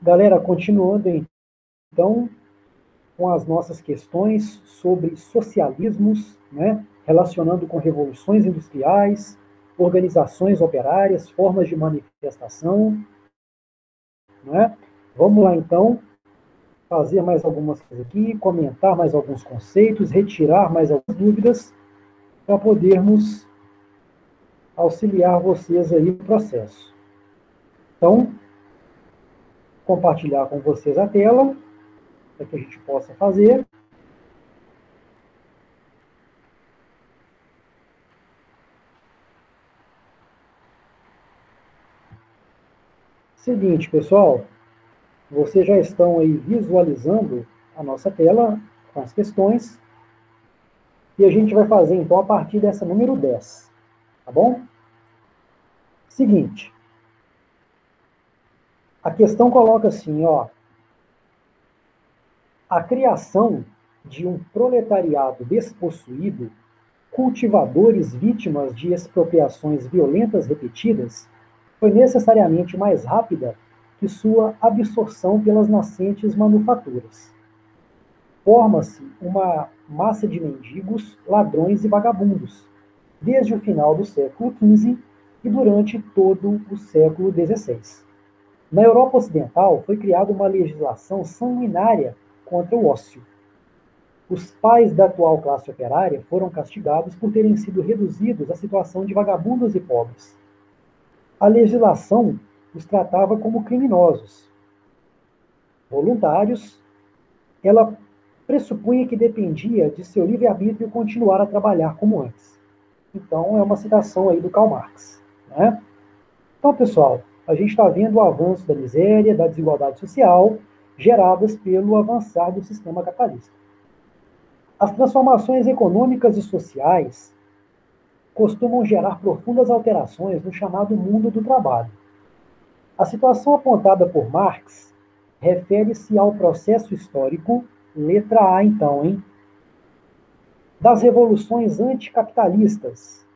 Galera, continuando então com as nossas questões sobre socialismos, né, relacionando com revoluções industriais, organizações operárias, formas de manifestação, né? Vamos lá então fazer mais algumas coisas aqui, comentar mais alguns conceitos, retirar mais algumas dúvidas para podermos auxiliar vocês aí no processo. Então, compartilhar com vocês a tela para que a gente possa fazer. Seguinte, pessoal, vocês já estão aí visualizando a nossa tela com as questões e a gente vai fazer então a partir dessa número 10, tá bom? Seguinte, a questão coloca assim, ó, a criação de um proletariado despossuído, cultivadores vítimas de expropriações violentas repetidas, foi necessariamente mais rápida que sua absorção pelas nascentes manufaturas. Forma-se uma massa de mendigos, ladrões e vagabundos, desde o final do século XV e durante todo o século XVI. Na Europa Ocidental, foi criada uma legislação sanguinária contra o ócio. Os pais da atual classe operária foram castigados por terem sido reduzidos à situação de vagabundos e pobres. A legislação os tratava como criminosos, voluntários. Ela pressupunha que dependia de seu livre-arbítrio continuar a trabalhar como antes. Então, é uma citação aí do Karl Marx, né? Então, pessoal, a gente está vendo o avanço da miséria, da desigualdade social, geradas pelo avançar do sistema capitalista. As transformações econômicas e sociais costumam gerar profundas alterações no chamado mundo do trabalho. A situação apontada por Marx refere-se ao processo histórico, letra A então, das revoluções anticapitalistas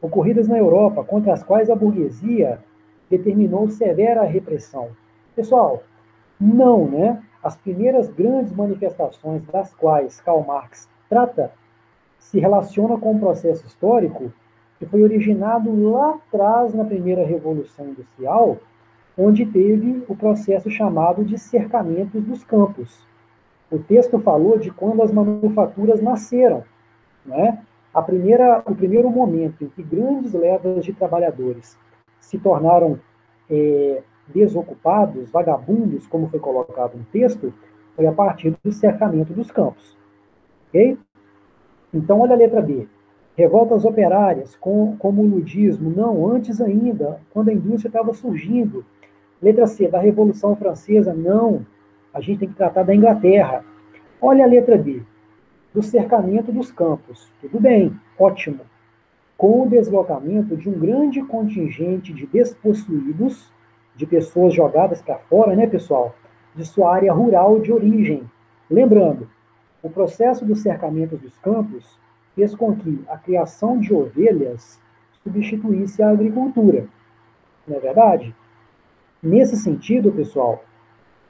ocorridas na Europa, contra as quais a burguesia determinou severa repressão. Pessoal, não, né? As primeiras grandes manifestações das quais Karl Marx trata se relaciona com um processo histórico que foi originado lá atrás na primeira Revolução Industrial, onde teve o processo chamado de cercamentos dos campos. O texto falou de quando as manufaturas nasceram, né? O primeiro momento em que grandes levas de trabalhadores se tornaram desocupados, vagabundos, como foi colocado no texto, foi a partir do cercamento dos campos. Ok? Então, olha a letra B. Revoltas operárias, como o ludismo, não, antes ainda, quando a indústria estava surgindo. Letra C, da Revolução Francesa, não, a gente tem que tratar da Inglaterra. Olha a letra D, do cercamento dos campos. Tudo bem, ótimo. Com o deslocamento de um grande contingente de despossuídos, de pessoas jogadas para fora, né, pessoal, de sua área rural de origem. Lembrando, o processo do cercamento dos campos fez com que a criação de ovelhas substituísse a agricultura. Não é verdade? Nesse sentido, pessoal,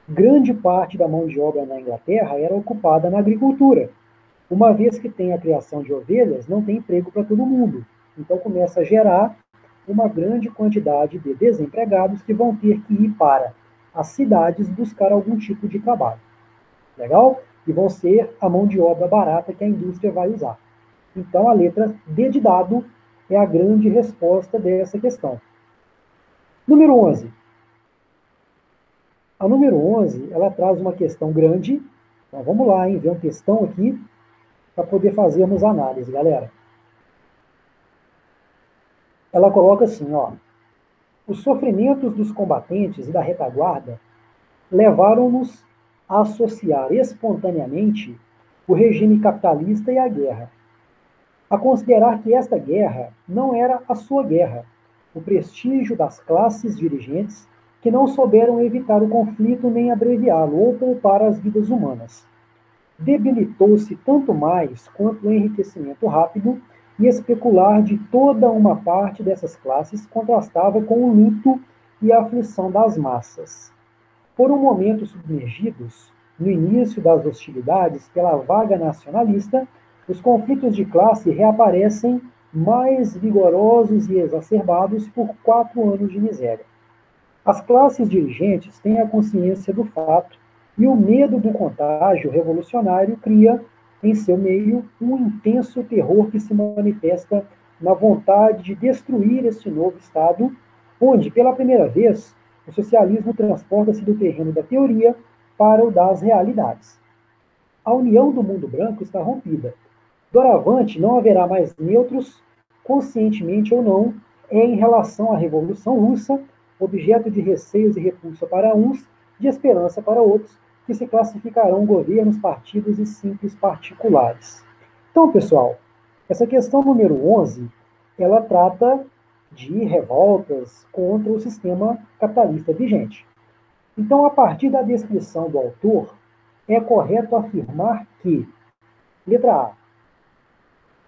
grande parte da mão de obra na Inglaterra era ocupada na agricultura. Uma vez que tem a criação de ovelhas, não tem emprego para todo mundo. Então começa a gerar uma grande quantidade de desempregados que vão ter que ir para as cidades buscar algum tipo de trabalho. Legal? E vão ser a mão de obra barata que a indústria vai usar. Então a letra D de dado é a grande resposta dessa questão. Número 11. A número 11, ela traz uma questão grande. Então vamos lá, ver um textão aqui para poder fazermos análise, galera. Ela coloca assim, ó: os sofrimentos dos combatentes e da retaguarda levaram-nos a associar espontaneamente o regime capitalista e a guerra, a considerar que esta guerra não era a sua guerra, o prestígio das classes dirigentes que não souberam evitar o conflito nem abreviá-lo ou poupar as vidas humanas. Debilitou-se tanto mais quanto o enriquecimento rápido e especular de toda uma parte dessas classes contrastava com o luto e a aflição das massas. por um momento submergidos no início das hostilidades pela vaga nacionalista, os conflitos de classe reaparecem mais vigorosos e exacerbados por 4 anos de miséria. As classes dirigentes têm a consciência do fato e o medo do contágio revolucionário cria, em seu meio, um intenso terror que se manifesta na vontade de destruir este novo Estado, onde, pela primeira vez, o socialismo transporta-se do terreno da teoria para o das realidades. A união do mundo branco está rompida. Doravante não haverá mais neutros, conscientemente ou não, em relação à Revolução Russa, objeto de receios e repulsa para uns, de esperança para outros, que se classificarão governos, partidos e simples particulares. Então, pessoal, essa questão número 11, ela trata de revoltas contra o sistema capitalista vigente. Então, a partir da descrição do autor, é correto afirmar que, letra A,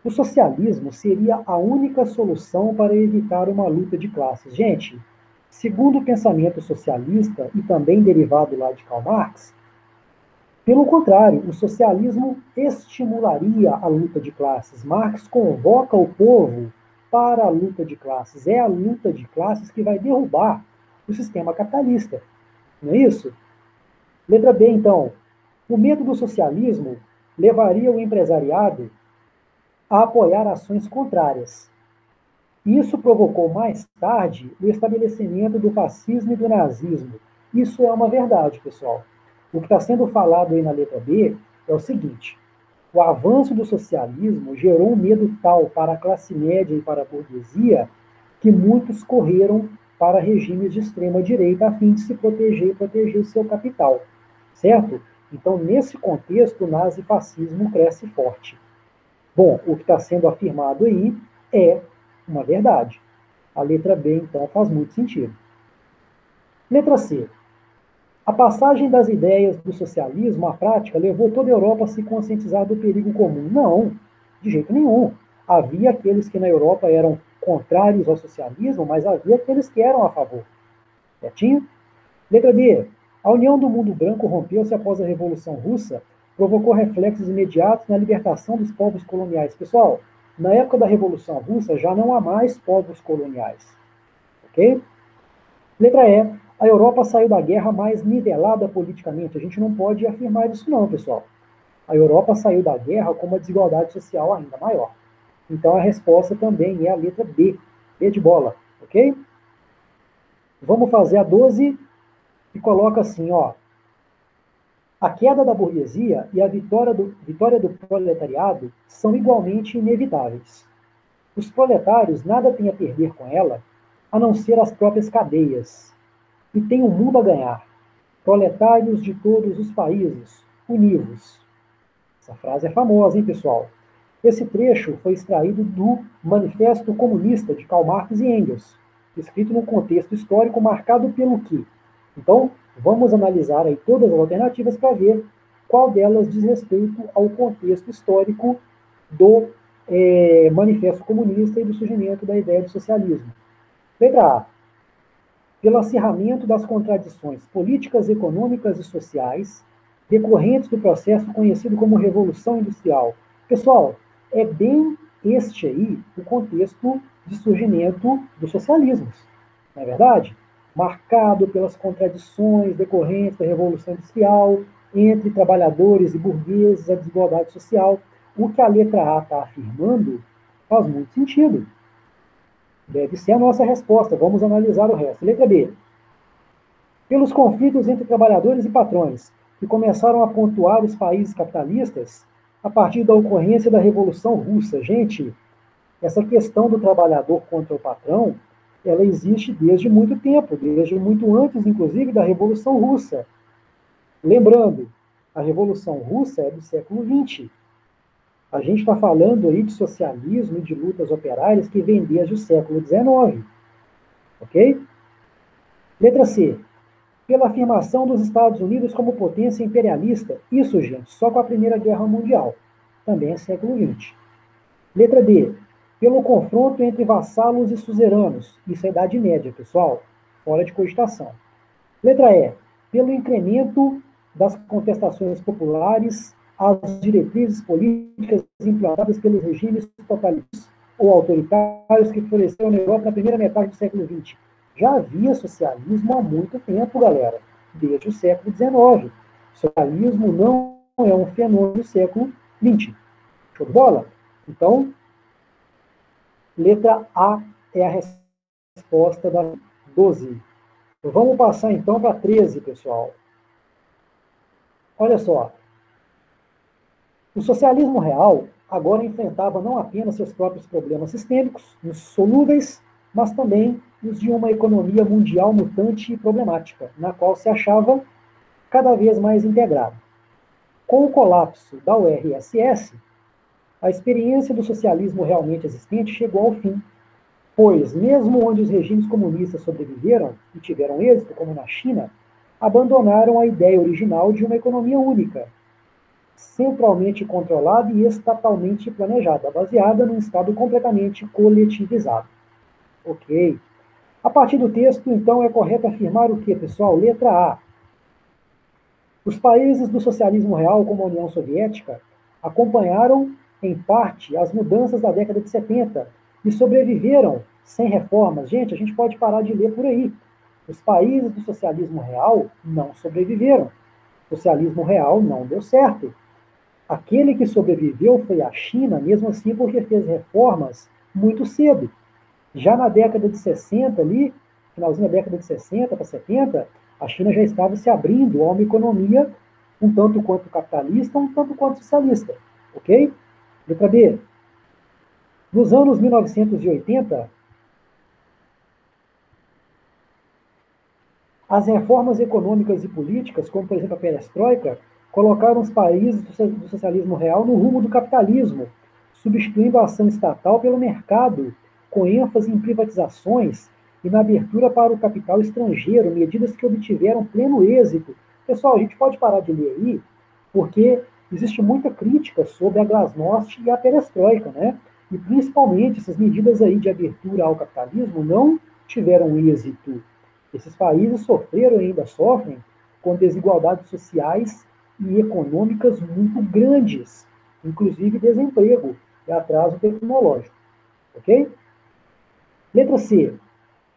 o socialismo seria a única solução para evitar uma luta de classes. Gente, segundo o pensamento socialista e também derivado lá de Karl Marx, pelo contrário, o socialismo estimularia a luta de classes. Marx convoca o povo para a luta de classes. É a luta de classes que vai derrubar o sistema capitalista. Não é isso? Letra B, então. O medo do socialismo levaria o empresariado a apoiar ações contrárias. Isso provocou mais tarde o estabelecimento do fascismo e do nazismo. Isso é uma verdade, pessoal. O que está sendo falado aí na letra B é o seguinte: o avanço do socialismo gerou um medo tal para a classe média e para a burguesia que muitos correram para regimes de extrema direita a fim de se proteger e proteger o seu capital, certo? Então, nesse contexto, o nazifascismo cresce forte. Bom, o que está sendo afirmado aí é uma verdade. A letra B, então, faz muito sentido. Letra C. A passagem das ideias do socialismo à prática levou toda a Europa a se conscientizar do perigo comum. Não, de jeito nenhum. Havia aqueles que na Europa eram contrários ao socialismo, mas havia aqueles que eram a favor. Certinho? Letra B. A união do mundo branco rompeu-se após a Revolução Russa, provocou reflexos imediatos na libertação dos povos coloniais. Pessoal, na época da Revolução Russa já não há mais povos coloniais. Ok? Letra E. A Europa saiu da guerra mais nivelada politicamente. A gente não pode afirmar isso não, pessoal. A Europa saiu da guerra com uma desigualdade social ainda maior. Então a resposta também é a letra B. B de bola, ok? Vamos fazer a 12 e coloca assim, ó. A queda da burguesia e a vitória do proletariado são igualmente inevitáveis. Os proletários nada têm a perder com ela, a não ser as próprias cadeias. E têm um mundo a ganhar. Proletários de todos os países, univos. Essa frase é famosa, hein, pessoal? Esse trecho foi extraído do Manifesto Comunista de Karl Marx e Engels, escrito num contexto histórico marcado pelo quê? Então, vamos analisar aí todas as alternativas para ver qual delas diz respeito ao contexto histórico do Manifesto Comunista e do surgimento da ideia de socialismo. Letra A. Pelo acirramento das contradições políticas, econômicas e sociais decorrentes do processo conhecido como Revolução Industrial. Pessoal, é bem este aí o contexto de surgimento dos socialismos, não é verdade? Marcado pelas contradições decorrentes da Revolução Industrial entre trabalhadores e burgueses, a desigualdade social. O que a letra A está afirmando faz muito sentido. Deve ser a nossa resposta. Vamos analisar o resto. Letra B. Pelos conflitos entre trabalhadores e patrões, que começaram a pontuar os países capitalistas a partir da ocorrência da Revolução Russa. Gente, essa questão do trabalhador contra o patrão, ela existe desde muito tempo, desde muito antes, inclusive, da Revolução Russa. Lembrando, a Revolução Russa é do século XX. A gente está falando aí de socialismo e de lutas operárias que vem desde o século XIX. Ok? Letra C. Pela afirmação dos Estados Unidos como potência imperialista. Isso, gente, só com a Primeira Guerra Mundial. Também é século XX. Letra D. Pelo confronto entre vassalos e suzeranos. Isso é Idade Média, pessoal. Fora de cogitação. Letra E. pelo incremento das contestações populares às diretrizes políticas implantadas pelos regimes totalitários ou autoritários que floresceram na Europa na primeira metade do século XX. Já havia socialismo há muito tempo, galera, desde o século XIX. Socialismo não é um fenômeno do século XX. Show de bola? Então, letra A é a resposta da 12. Vamos passar então para 13, pessoal. Olha só. O socialismo real agora enfrentava não apenas seus próprios problemas sistêmicos, insolúveis, mas também os de uma economia mundial mutante e problemática, na qual se achava cada vez mais integrado. Com o colapso da URSS, a experiência do socialismo realmente existente chegou ao fim, pois, mesmo onde os regimes comunistas sobreviveram e tiveram êxito, como na China, abandonaram a ideia original de uma economia única, centralmente controlada e estatalmente planejada, baseada num Estado completamente coletivizado. Ok. A partir do texto, então, é correto afirmar o que, pessoal? Letra A. Os países do socialismo real, como a União Soviética, acompanharam, em parte, as mudanças da década de 70 e sobreviveram sem reformas. Gente, a gente pode parar de ler por aí. Os países do socialismo real não sobreviveram. O socialismo real não deu certo. Aquele que sobreviveu foi a China, mesmo assim porque fez reformas muito cedo. Já na década de 60, ali, finalzinho da década de 60 para 70, a China já estava se abrindo a uma economia um tanto quanto capitalista, um tanto quanto socialista. Ok? Letra B. Nos anos 1980, as reformas econômicas e políticas, como por exemplo a perestroika, colocaram os países do socialismo real no rumo do capitalismo, substituindo a ação estatal pelo mercado, com ênfase em privatizações e na abertura para o capital estrangeiro, medidas que obtiveram pleno êxito. Pessoal, a gente pode parar de ler aí, porque existe muita crítica sobre a glasnost e a perestroika, né? E principalmente essas medidas aí de abertura ao capitalismo não tiveram êxito. Esses países sofreram e ainda sofrem com desigualdades sociais e econômicas muito grandes, inclusive desemprego e atraso tecnológico. Ok? Letra C.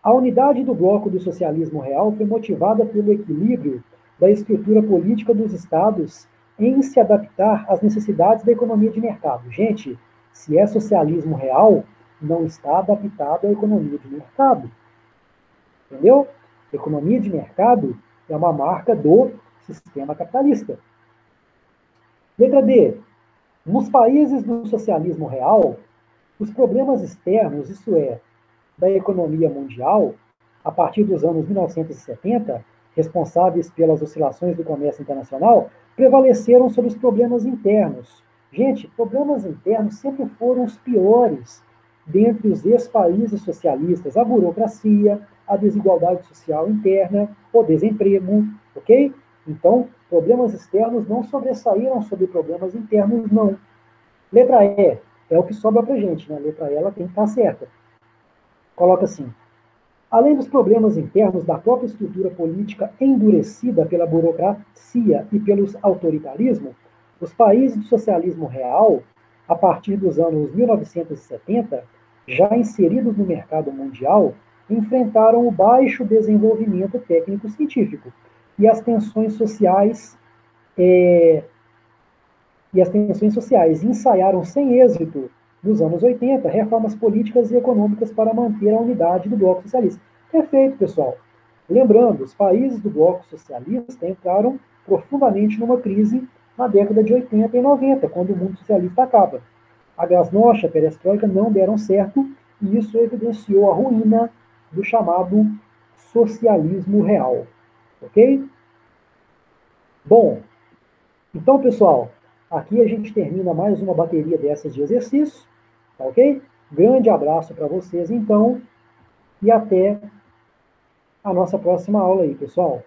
A unidade do bloco do socialismo real foi motivada pelo equilíbrio da estrutura política dos estados em se adaptar às necessidades da economia de mercado. Gente, se é socialismo real, não está adaptado à economia de mercado. Entendeu? Economia de mercado é uma marca do sistema capitalista. Letra D. Nos países do socialismo real, os problemas externos, isso é, da economia mundial, a partir dos anos 1970, responsáveis pelas oscilações do comércio internacional, prevaleceram sobre os problemas internos. Gente, problemas internos sempre foram os piores dentre os ex-países socialistas. A burocracia, a desigualdade social interna, o desemprego, ok? Então, problemas externos não sobressaíram sobre problemas internos, não. Letra E é o que sobra para a gente, né? Letra E ela tem que estar certa. Coloca assim: além dos problemas internos da própria estrutura política endurecida pela burocracia e pelos autoritarismos, os países do socialismo real, a partir dos anos 1970, já inseridos no mercado mundial, enfrentaram o baixo desenvolvimento técnico-científico e as tensões sociais ensaiaram sem êxito, nos anos 80, reformas políticas e econômicas para manter a unidade do bloco socialista. Perfeito, pessoal. Lembrando, os países do bloco socialista entraram profundamente numa crise na década de 80 e 90, quando o mundo socialista acaba. A glasnost, a perestroika não deram certo e isso evidenciou a ruína do chamado socialismo real. Ok? Bom, então, pessoal, aqui a gente termina mais uma bateria dessas de exercícios, tá ok? Grande abraço para vocês, então, e até a nossa próxima aula aí, pessoal.